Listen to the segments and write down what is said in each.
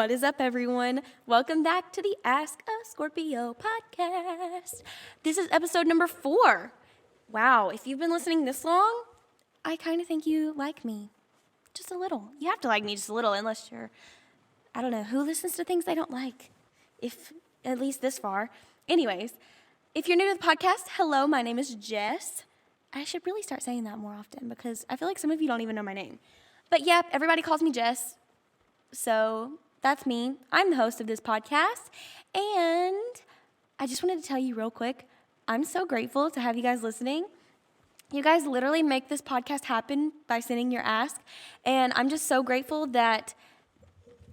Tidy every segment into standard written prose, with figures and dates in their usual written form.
What is up, everyone? Welcome back to the Ask a Scorpio podcast. This is episode number 4. Wow, if you've been listening this long, I kind of think you like me. Just a little. You have to like me just a little, unless you're, I don't know, who listens to things they don't like? If, at least this far. Anyways, if you're new to the podcast, hello, my name is Jess. I should really start saying that more often because I feel like some of you don't even know my name. But yep, everybody calls me Jess. So that's me. I'm the host of this podcast. And I just wanted to tell you real quick, I'm so grateful to have you guys listening. You guys literally make this podcast happen by sending your ask. And I'm just so grateful that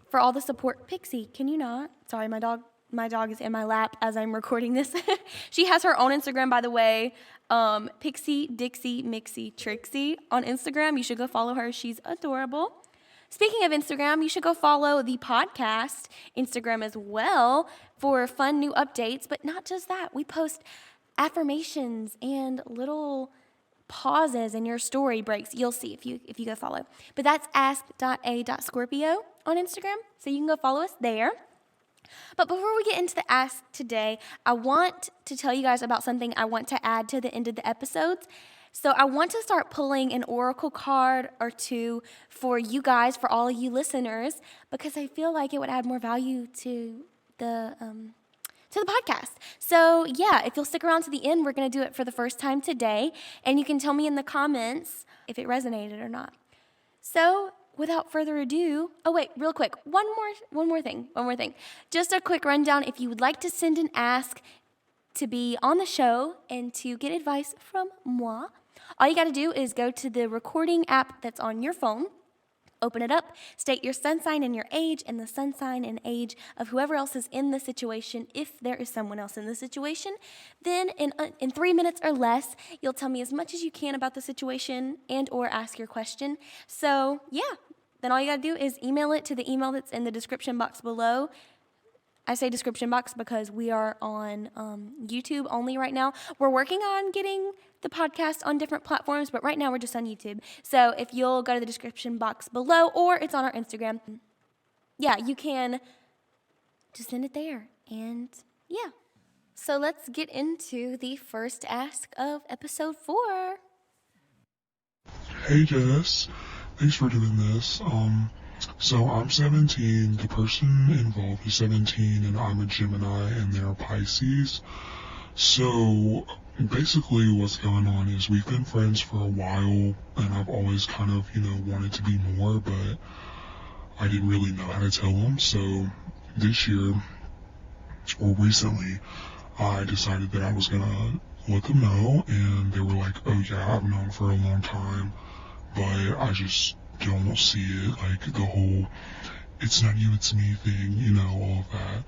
for all the support. Pixie, can you not? Sorry, my dog is in my lap as I'm recording this. She has her own Instagram, by the way. Pixie, Dixie, Mixie, Trixie on Instagram. You should go follow her. She's adorable. Speaking of Instagram, you should go follow the podcast Instagram as well for fun new updates. But not just that. We post affirmations and little pauses in your story breaks. You'll see if you go follow. But that's ask.a.scorpio on Instagram. So you can go follow us there. But before we get into the ask today, I want to tell you guys about something I want to add to the end of the episodes. So I want to start pulling an oracle card or two for you guys, for all of you listeners, because I feel like it would add more value to the podcast. So yeah, if you'll stick around to the end, we're going to do it for the first time today, and you can tell me in the comments if it resonated or not. So without further ado, oh wait, real quick, one more thing. Just a quick rundown. If you would like to send an ask to be on the show and to get advice from moi, all you got to do is go to the recording app that's on your phone, open it up, state your sun sign and your age, and the sun sign and age of whoever else is in the situation, if there is someone else in the situation. Then in 3 minutes or less, you'll tell me as much as you can about the situation and or ask your question. So yeah, then all you got to do is email it to the email that's in the description box below. I say description box because we are on YouTube only right now. We're working on getting the podcast on different platforms, but right now we're just on YouTube. So if you'll go to the description box below, or it's on our Instagram, yeah, you can just send it there. And yeah. So let's get into the first ask of episode 4. Hey Jess, thanks for doing this. So I'm 17, the person involved is 17, and I'm a Gemini, and they're Pisces. So basically what's going on is we've been friends for a while, and I've always kind of, wanted to be more, but I didn't really know how to tell them. So this year, or recently, I decided that I was gonna let them know, and they were like, oh yeah, I've known for a long time, but I just don't see it, like the whole it's not you, it's me thing, all of that.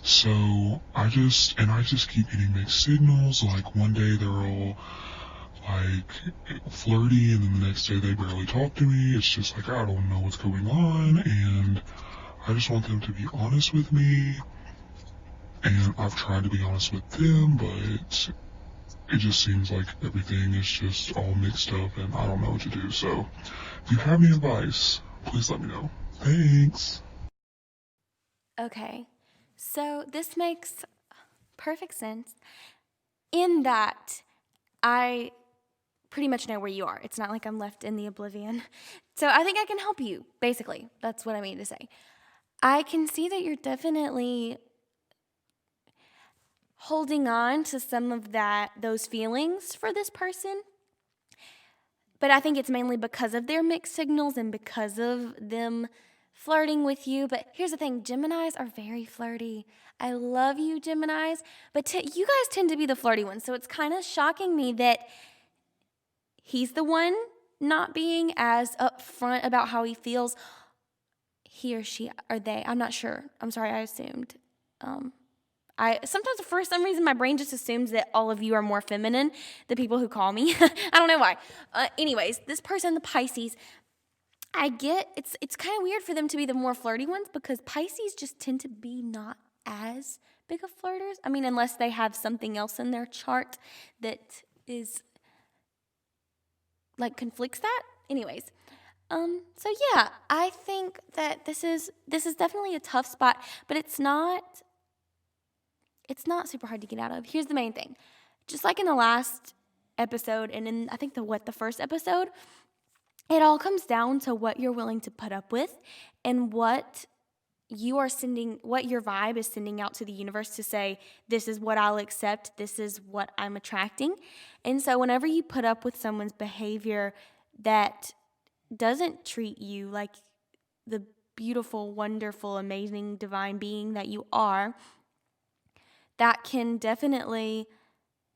So I just keep getting mixed signals. Like one day they're all like flirty, and then the next day they barely talk to me. It's just like I don't know what's going on, and I just want them to be honest with me, and I've tried to be honest with them, but it just seems like everything is just all mixed up, and I don't know what to do. So if you have any advice, please let me know. Thanks. Okay, so this makes perfect sense in that I pretty much know where you are. It's not like I'm left in the oblivion. So I think I can help you, basically. That's what I mean to say. I can see that you're definitely holding on to some of those feelings for this person. But I think it's mainly because of their mixed signals and because of them flirting with you. But here's the thing, Geminis are very flirty. I love you, Geminis, but you guys tend to be the flirty ones. So it's kind of shocking me that he's the one not being as upfront about how he feels. He or she or they, I'm not sure. I'm sorry, I assumed. Sometimes for some reason my brain just assumes that all of you are more feminine, the people who call me. I don't know why. Anyways, this person, the Pisces, I get it's kind of weird for them to be the more flirty ones because Pisces just tend to be not as big of flirters. I mean, unless they have something else in their chart that is like conflicts that. Anyways, So yeah, I think that this is definitely a tough spot, but it's not super hard to get out of. Here's the main thing. Just like in the last episode and in I think the first episode, it all comes down to what you're willing to put up with and what your vibe is sending out to the universe to say, this is what I'll accept, this is what I'm attracting. And so whenever you put up with someone's behavior that doesn't treat you like the beautiful, wonderful, amazing, divine being that you are, that can definitely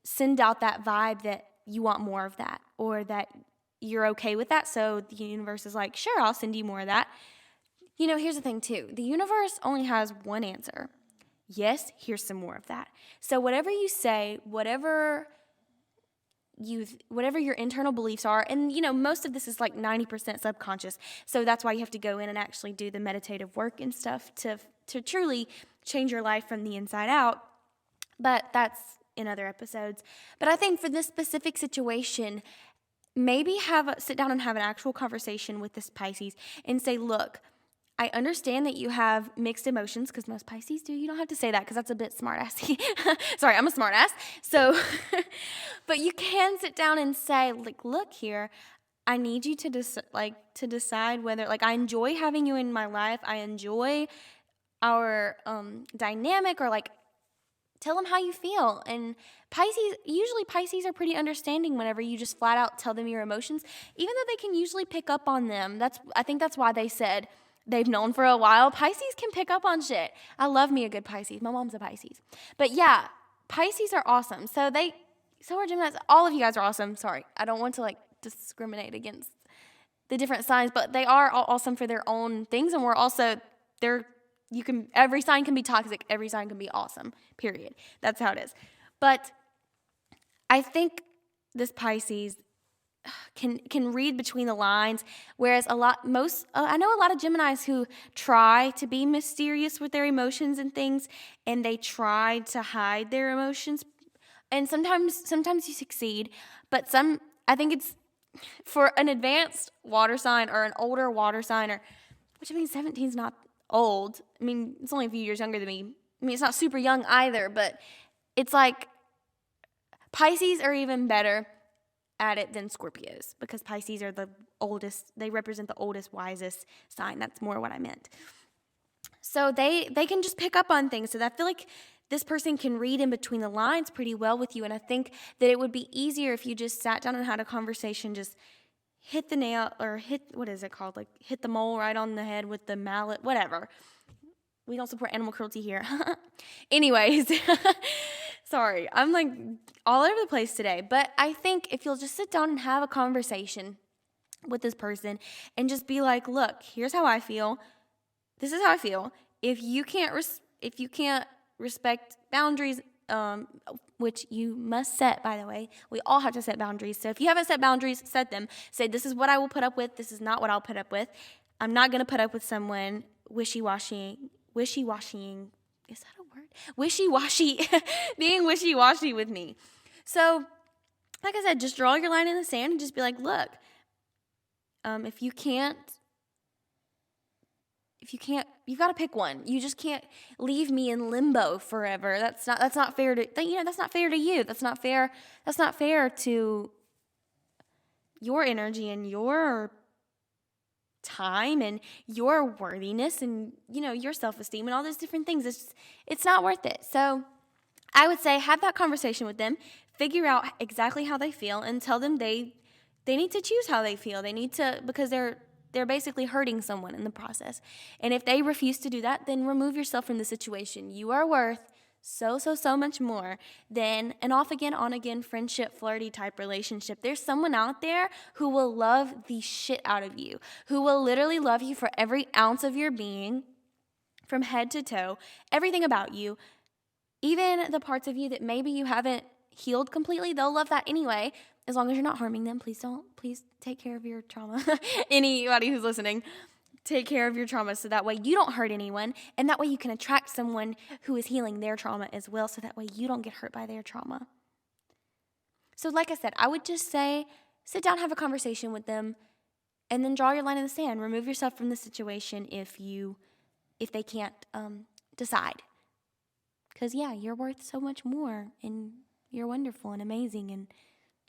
send out that vibe that you want more of that, or that you're okay with that. So the universe is like, sure, I'll send you more of that. Here's the thing too. The universe only has one answer. Yes, here's some more of that. So whatever you say, whatever your internal beliefs are, and most of this is like 90% subconscious. So that's why you have to go in and actually do the meditative work and stuff to truly change your life from the inside out. But that's in other episodes. But I think for this specific situation, maybe sit down and have an actual conversation with this Pisces and say, look, I understand that you have mixed emotions, because most Pisces do. You don't have to say that because that's a bit smart-assy. Sorry, I'm a smart-ass. So, but you can sit down and say, like, look here, I need you to decide whether, I enjoy having you in my life. I enjoy our dynamic, or tell them how you feel. And usually Pisces are pretty understanding whenever you just flat out tell them your emotions, even though they can usually pick up on them. I think that's why they said they've known for a while. Pisces can pick up on shit. I love me a good Pisces. My mom's a Pisces. But yeah, Pisces are awesome. So are Geminis. All of you guys are awesome. Sorry, I don't want to discriminate against the different signs, but they are all awesome for their own things. And we're also, every sign can be toxic. Every sign can be awesome, period. That's how it is. But I think this Pisces can read between the lines, whereas I know a lot of Geminis who try to be mysterious with their emotions and things, and they try to hide their emotions, and sometimes you succeed, but I think it's for an advanced water sign or an older water sign, which 17 is not old. It's only a few years younger than me. It's not super young either, but it's like Pisces are even better at it than Scorpios, because Pisces are the oldest. They represent the oldest, wisest sign. That's more what I meant. So they can just pick up on things. So I feel like this person can read in between the lines pretty well with you. And I think that it would be easier if you just sat down and had a conversation, just hit the nail, or what is it called? Hit the mole right on the head with the mallet, whatever. We don't support animal cruelty here. Anyways, sorry, I'm all over the place today. But I think if you'll just sit down and have a conversation with this person and just be like, look, here's how I feel. This is how I feel. If you can't respect boundaries, which you must set, by the way. We all have to set boundaries. So if you haven't set boundaries, set them. Say, this is what I will put up with. This is not what I'll put up with. I'm not going to put up with someone wishy-washy. Is that a word? Wishy-washy, being wishy-washy with me. So, like I said, just draw your line in the sand and just be like, look, if you can't, you've got to pick one. You just can't leave me in limbo forever. That's not fair to, that's not fair to you. That's not fair to your energy and your time and your worthiness and, your self-esteem and all those different things. It's not worth it. So I would say have that conversation with them, figure out exactly how they feel, and tell them they need to choose how they feel. They need to, because they're basically hurting someone in the process. And if they refuse to do that, then remove yourself from the situation. You are worth so much more than an off again, on again, friendship, flirty type relationship. There's someone out there who will love the shit out of you, who will literally love you for every ounce of your being, from head to toe, everything about you, even the parts of you that maybe you haven't healed completely. They'll love that anyway, as long as you're not harming them. Please take care of your trauma. Anybody who's listening, take care of your trauma so that way you don't hurt anyone, and that way you can attract someone who is healing their trauma as well, so that way you don't get hurt by their trauma. So like I said, I would just say, sit down, have a conversation with them, And then draw your line in the sand. Remove yourself from the situation if they can't decide. Because, yeah, you're worth so much more, and you're wonderful and amazing, and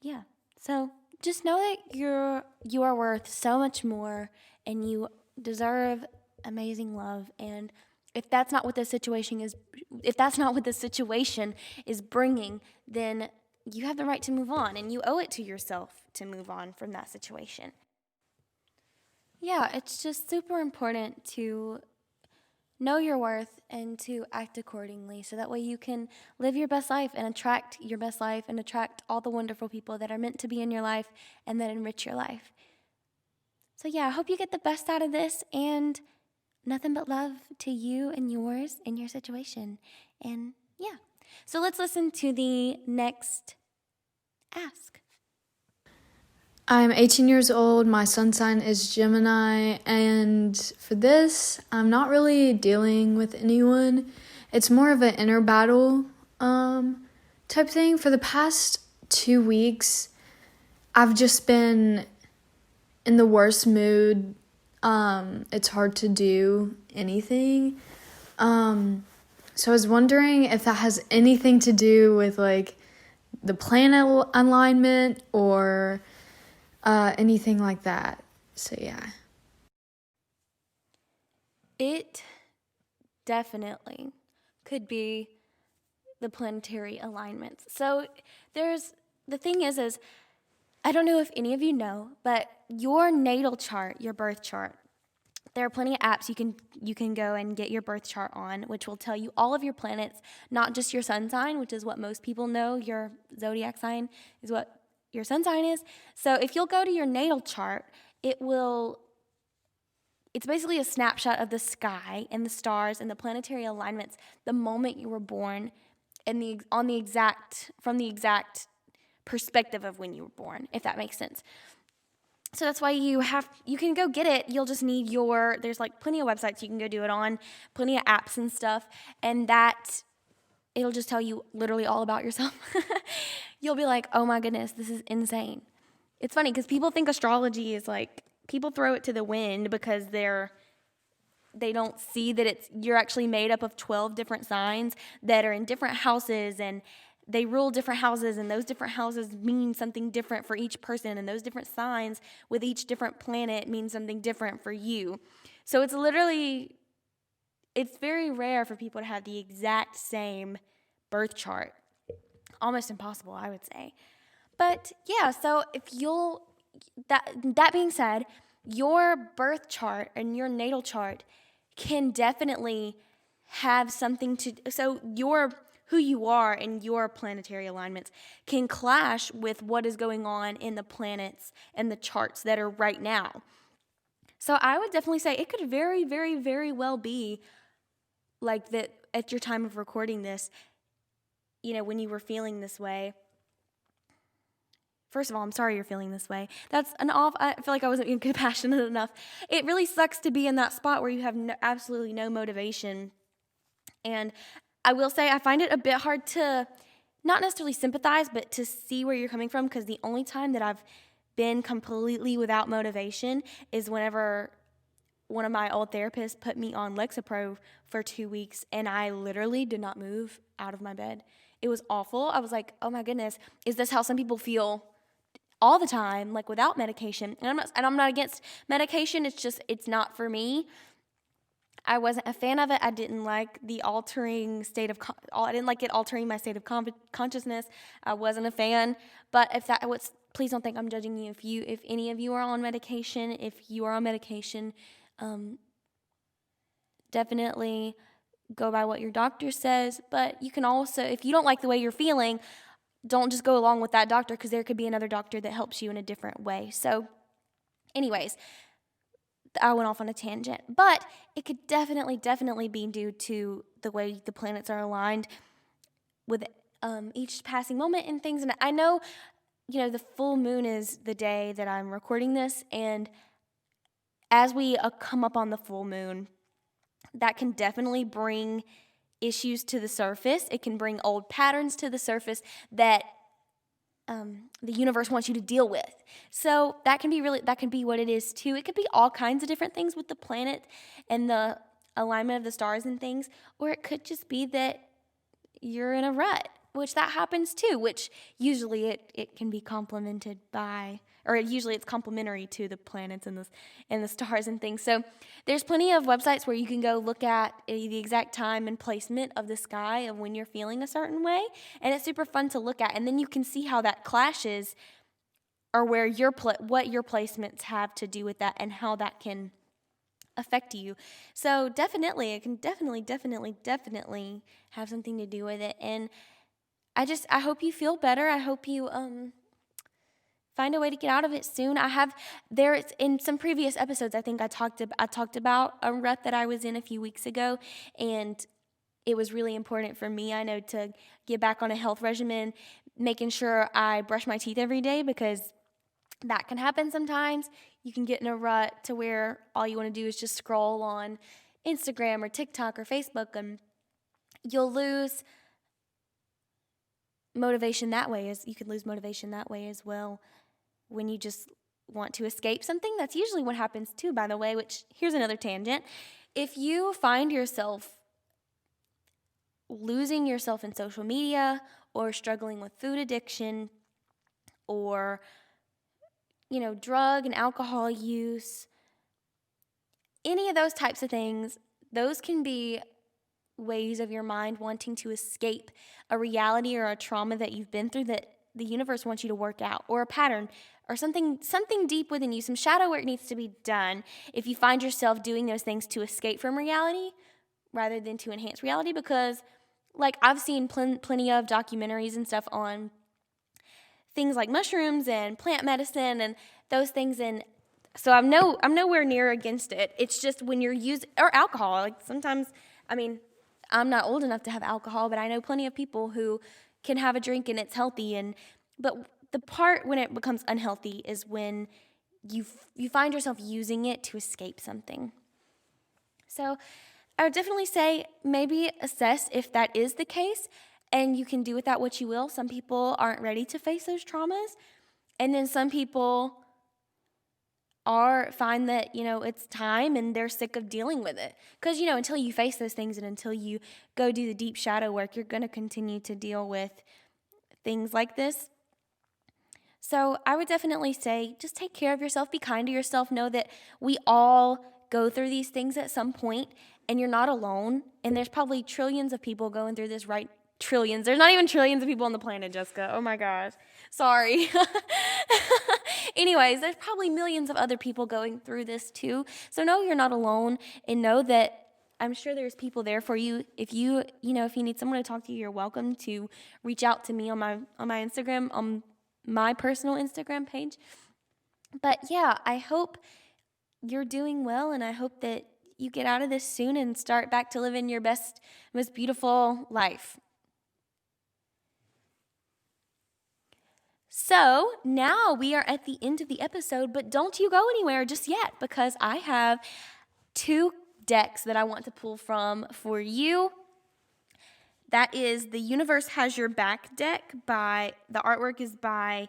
yeah. So just know that you are worth so much more, and you deserve amazing love. And if that's not what the situation is bringing, then you have the right to move on, and you owe it to yourself to move on from that situation. Yeah, it's just super important to know your worth and to act accordingly so that way you can live your best life and attract your best life and attract all the wonderful people that are meant to be in your life and that enrich your life. So, yeah, I hope you get the best out of this, and nothing but love to you and yours in your situation. And yeah, so let's listen to the next ask. I'm 18 years old. My sun sign is Gemini. And for this, I'm not really dealing with anyone. It's more of an inner battle type thing. For the past 2 weeks, I've just been in the worst mood. It's hard to do anything. So I was wondering if that has anything to do with like the planet alignment or anything like that. So yeah. It definitely could be the planetary alignments. So the thing is I don't know if any of you know, but your natal chart, your birth chart, there are plenty of apps you can go and get your birth chart on, which will tell you all of your planets, not just your sun sign, which is what most people know. Your zodiac sign is what your sun sign is. So if you'll go to your natal chart, it's basically a snapshot of the sky and the stars and the planetary alignments the moment you were born and from the exact perspective of when you were born, if that makes sense. So that's why you can go get it. You'll just need there's like plenty of websites you can go do it on, plenty of apps and stuff, and it'll just tell you literally all about yourself. You'll be like, oh my goodness, this is insane. It's funny because people think astrology is like, people throw it to the wind because they don't see that you're actually made up of 12 different signs that are in different houses, and they rule different houses, and those different houses mean something different for each person, and those different signs with each different planet mean something different for you. So it's very rare for people to have the exact same birth chart. Almost impossible, I would say. But yeah, so that being said, your birth chart and your natal chart can definitely have something so who you are and your planetary alignments can clash with what is going on in the planets and the charts that are right now. So I would definitely say it could very, very, very well be like that at your time of recording this, when you were feeling this way. First of all, I'm sorry you're feeling this way. I feel like I wasn't being compassionate enough. It really sucks to be in that spot where you have absolutely no motivation. And I will say I find it a bit hard to not necessarily sympathize, but to see where you're coming from, because the only time that I've been completely without motivation is whenever one of my old therapists put me on Lexapro for 2 weeks, and I literally did not move out of my bed. It was awful. I was like, oh my goodness, is this how some people feel all the time, like without medication? And I'm not against medication. It's not for me. I wasn't a fan of it. I didn't like the altering state of. I didn't like it altering my state of consciousness. I wasn't a fan. But please don't think I'm judging you. If any of you are on medication, definitely go by what your doctor says. But you can also, if you don't like the way you're feeling, don't just go along with that doctor, because there could be another doctor that helps you in a different way. So, anyways. I went off on a tangent, but it could definitely be due to the way the planets are aligned with each passing moment and things. And I know, the full moon is the day that I'm recording this, and as we come up on the full moon, that can definitely bring issues to the surface. It can bring old patterns to the surface that the universe wants you to deal with. So that can be what it is too. It could be all kinds of different things with the planet and the alignment of the stars and things, or it could just be that you're in a rut, which that happens too, which usually it can be complemented by, or usually it's complementary to the planets and the stars and things. So there's plenty of websites where you can go look at the exact time and placement of the sky of when you're feeling a certain way, and it's super fun to look at, and then you can see how that clashes, or where what your placements have to do with that and how that can affect you. So definitely, it can definitely have something to do with it. And I hope you feel better. I hope you find a way to get out of it soon. There's in some previous episodes, I think I talked about a rut that I was in a few weeks ago, and it was really important for me, I know, to get back on a health regimen, making sure I brush my teeth every day, because that can happen sometimes. You can get in a rut to where all you want to do is just scroll on Instagram or TikTok or Facebook, and you'll lose motivation that way. You could lose motivation that way as well when you just want to escape something. That's usually what happens too, by the way, which, here's another tangent. If you find yourself losing yourself in social media, or struggling with food addiction, or drug and alcohol use, any of those types of things, those can be ways of your mind wanting to escape a reality or a trauma that you've been through that the universe wants you to work out, or a pattern, or something deep within you, some shadow work needs to be done. If you find yourself doing those things to escape from reality rather than to enhance reality, because I've seen plenty of documentaries and stuff on things like mushrooms and plant medicine and those things, and so I'm nowhere near against it. It's just when you're using, or alcohol, sometimes, I'm not old enough to have alcohol, but I know plenty of people who can have a drink and it's healthy, but the part when it becomes unhealthy is when you find yourself using it to escape something. So I would definitely say maybe assess if that is the case, and you can do with that what you will. Some people aren't ready to face those traumas, and then some people find that, it's time and they're sick of dealing with it. Because, until you face those things and until you go do the deep shadow work, you're going to continue to deal with things like this. So I would definitely say just take care of yourself, be kind to yourself, know that we all go through these things at some point, and you're not alone. And there's probably trillions of people going through this, right? Trillions. There's not even trillions of people on the planet, Jessica. Oh my gosh. Sorry. Anyways, there's probably millions of other people going through this too. So know you're not alone, and know that I'm sure there's people there for you. If you need someone to talk to, you're welcome to reach out to me on my Instagram, on my personal Instagram page. But yeah, I hope you're doing well, and I hope that you get out of this soon and start back to living your best, most beautiful life. So now we are at the end of the episode, but don't you go anywhere just yet, because I have 2 decks that I want to pull from for you. That is the Universe Has Your Back deck the artwork is by,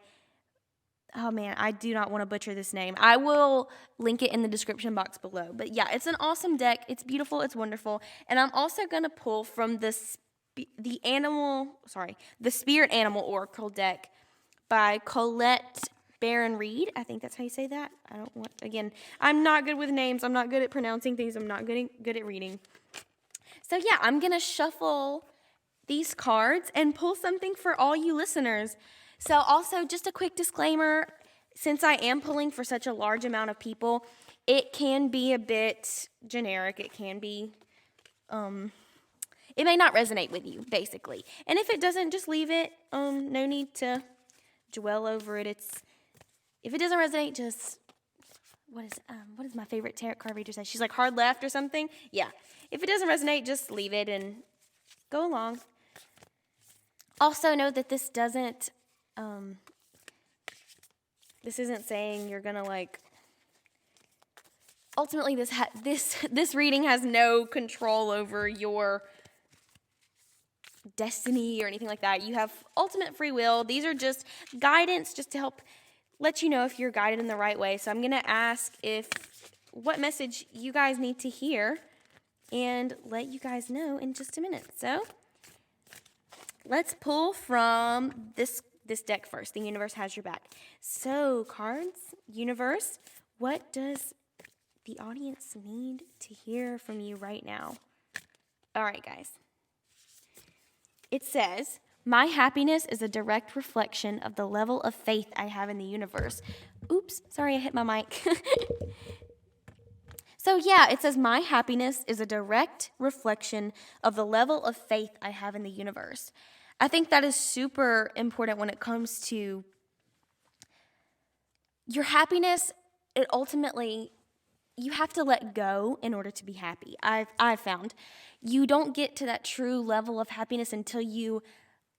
oh man, I do not want to butcher this name. I will link it in the description box below. But yeah, it's an awesome deck. It's beautiful. It's wonderful. And I'm also going to pull from the Spirit Animal Oracle deck by Colette Baron Reed. I think that's how you say that. I'm not good with names. I'm not good at pronouncing things. I'm not good at reading. So yeah, I'm going to shuffle these cards and pull something for all you listeners. So also, just a quick disclaimer, since I am pulling for such a large amount of people, it can be a bit generic. It can be, it may not resonate with you, basically. And if it doesn't, just leave it. No need to dwell over it. If it doesn't resonate, just, what is my favorite tarot card reader say? She's like hard left or something. Yeah. If it doesn't resonate, just leave it and go along. Also note that this doesn't, this isn't saying you're gonna ultimately this reading has no control over your destiny or anything like that. You have ultimate free will. These are just guidance just to help let you know if you're guided in the right way. So I'm going to ask what message you guys need to hear and let you guys know in just a minute. So let's pull from this deck first. The universe has your back. So cards, universe, what does the audience need to hear from you right now? All right, guys. It says, my happiness is a direct reflection of the level of faith I have in the universe. Oops, sorry, I hit my mic. So yeah, it says, my happiness is a direct reflection of the level of faith I have in the universe. I think that is super important when it comes to your happiness. It ultimately, you have to let go in order to be happy. I've found you don't get to that true level of happiness until you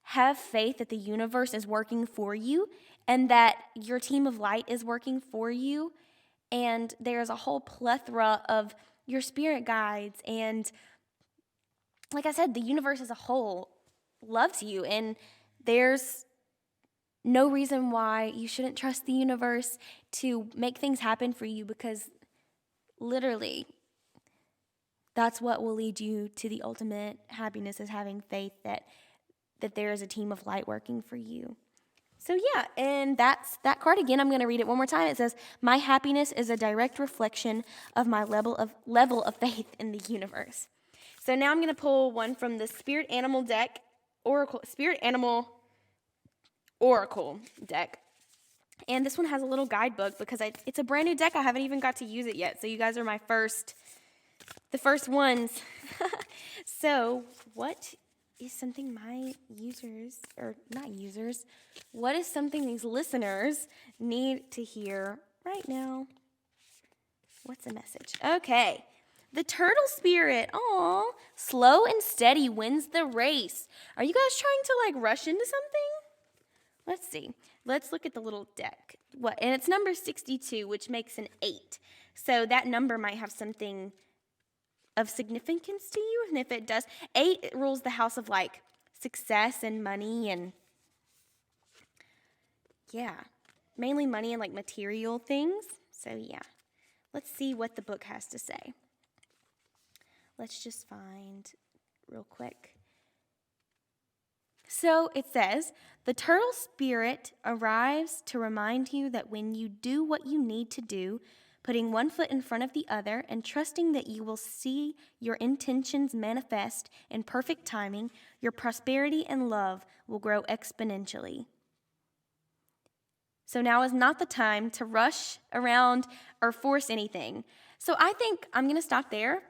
have faith that the universe is working for you and that your team of light is working for you. And there's a whole plethora of your spirit guides. And like I said, the universe as a whole loves you. And there's no reason why you shouldn't trust the universe to make things happen for you, because literally that's what will lead you to the ultimate happiness, is having faith that there is a team of light working for you. So yeah, and that's that card again. I'm going to read it one more time. It says, my happiness is a direct reflection of my level of faith in the universe. So now I'm going to pull one from the Spirit Animal deck, Spirit Animal Oracle deck. And this one has a little guidebook because it's a brand new deck. I haven't even got to use it yet. So you guys are the first ones. So what is something what is something these listeners need to hear right now? What's the message? Okay. The turtle spirit, slow and steady wins the race. Are you guys trying to rush into something? Let's see. Let's look at the little deck. And it's number 62, which makes an 8. So that number might have something of significance to you. And if it does, 8 rules the house of success and money and mainly money and material things. So yeah, let's see what the book has to say. Let's just find real quick. So it says, the turtle spirit arrives to remind you that when you do what you need to do, putting one foot in front of the other and trusting that you will see your intentions manifest in perfect timing, your prosperity and love will grow exponentially. So now is not the time to rush around or force anything. So I think I'm going to stop there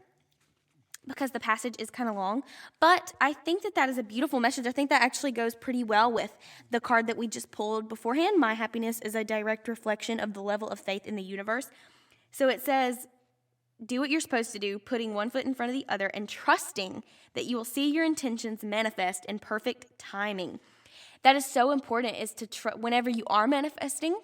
because the passage is kind of long, but I think that is a beautiful message. I think that actually goes pretty well with the card that we just pulled beforehand. My happiness is a direct reflection of the level of faith in the universe. So it says, do what you're supposed to do, putting one foot in front of the other and trusting that you will see your intentions manifest in perfect timing. That is so important, is to whenever you are manifesting,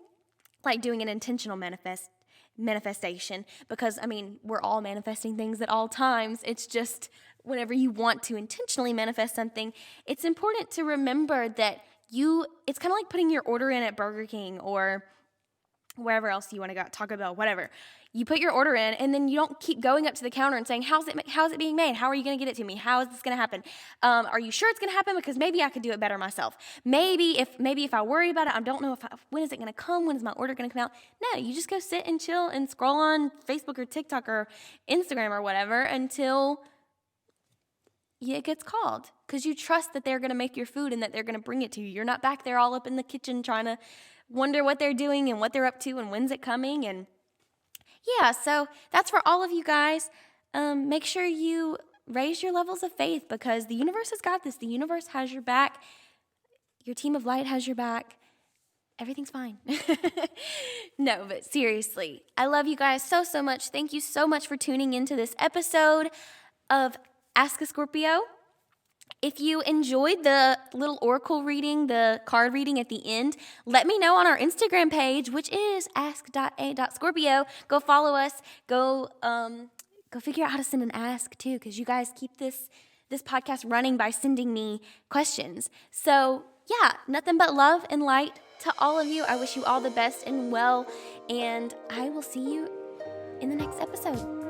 doing an intentional manifestation, because we're all manifesting things at all times. It's just whenever you want to intentionally manifest something, it's important to remember that it's kind of like putting your order in at Burger King or wherever else you want to go, Taco Bell, whatever. You put your order in, and then you don't keep going up to the counter and saying, how's it being made? How are you going to get it to me? How is this going to happen? Are you sure it's going to happen? Because maybe I could do it better myself. Maybe if I worry about it, I don't know when is it going to come? When is my order going to come out? No, you just go sit and chill and scroll on Facebook or TikTok or Instagram or whatever until it gets called, because you trust that they're going to make your food and that they're going to bring it to you. You're not back there all up in the kitchen trying to wonder what they're doing and what they're up to and when's it coming. And yeah, so that's for all of you guys. Make sure you raise your levels of faith, because the universe has got this. The universe has your back. Your team of light has your back. Everything's fine. No, but seriously, I love you guys so, so much. Thank you so much for tuning into this episode of Ask a Scorpio. If you enjoyed the little oracle reading, the card reading at the end, let me know on our Instagram page, which is ask.a.scorpio. Go follow us. Go figure out how to send an ask too, because you guys keep this this podcast running by sending me questions. So yeah, nothing but love and light to all of you. I wish you all the best and well, and I will see you in the next episode.